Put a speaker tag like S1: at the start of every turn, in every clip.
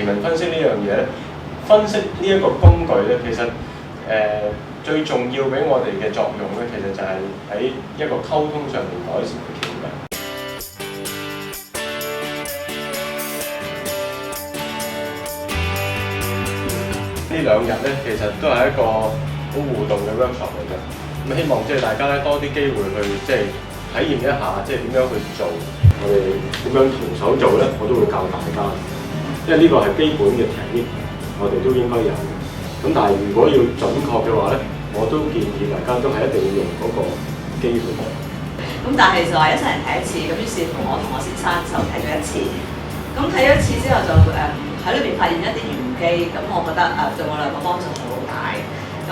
S1: 皮紋分析呢樣嘢咧，分析呢一個工具咧，其實最重要俾我哋嘅作用咧，其實就係喺一個溝通上面改善嘅橋樑。呢兩日咧，其實都係一個好互動嘅 workshop 嚟嘅。咁希望即係大家咧多啲機會去即係體驗一下，即係點樣去做。我哋點樣徒手做咧，我都會教大家。因為呢個係基本嘅technique，我哋都應該有嘅。咁但係如果要準確嘅話咧，我都建議大家都係一定要用嗰個機去學。
S2: 咁但係就話一世人睇一次，咁於是乎我同我先生就睇咗一次。咁睇咗一次之後就喺裏邊發現一啲玄機，咁我覺得對我兩個幫助好大，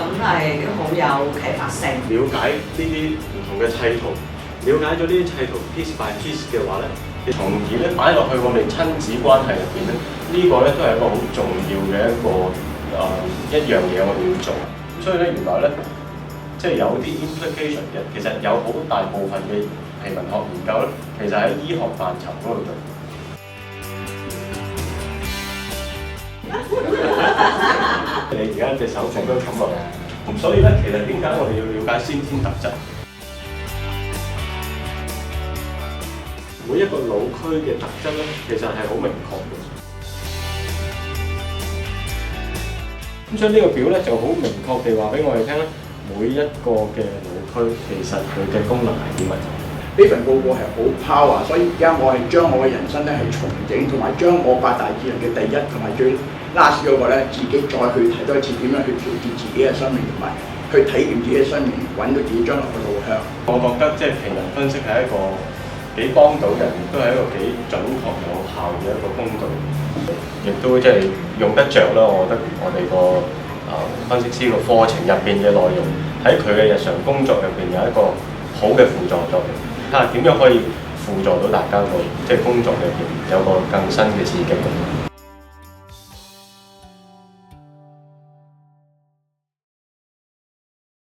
S2: 咁係好有啟發性。
S1: 了解呢啲唔同嘅砌圖，了解咗呢啲砌圖 piece by piece 嘅話咧，從而咧擺落去我哋親子關係入邊咧，呢個咧都係一個好重要嘅一樣嘢我哋要做。咁所以咧原來咧，即係有啲 implication 嘅，其實有好大部分嘅皮紋學研究咧，其實喺醫學範疇嗰度做。你而家隻手成都冚落嚟，咁所以咧，其實點解我哋要了解先天特質？每一個腦區嘅特質咧，其實係好明確嘅。咁所以呢個表咧就好明確地話俾我哋聽咧，每一個嘅腦區其實佢嘅功能係啲乜？
S3: 呢份報告係好 power， 所以而家我係將我嘅人生咧係重整，同埋將我八大智能嘅第一同埋最 last 嗰個咧，自己再去睇多一次點樣去調節自己嘅生命，同埋去體驗自己嘅生命，揾到自己將來嘅路向。
S1: 我覺得即係皮紋分析係一個幾幫到人，亦都係一個幾準確有效嘅一個工具，亦都即係用得着啦。我覺得我哋個分析師個課程入邊嘅內容，喺佢嘅日常工作入邊有一個好嘅輔助作用。睇下點樣可以輔助到大家個即係工作入邊有個更新嘅刺激。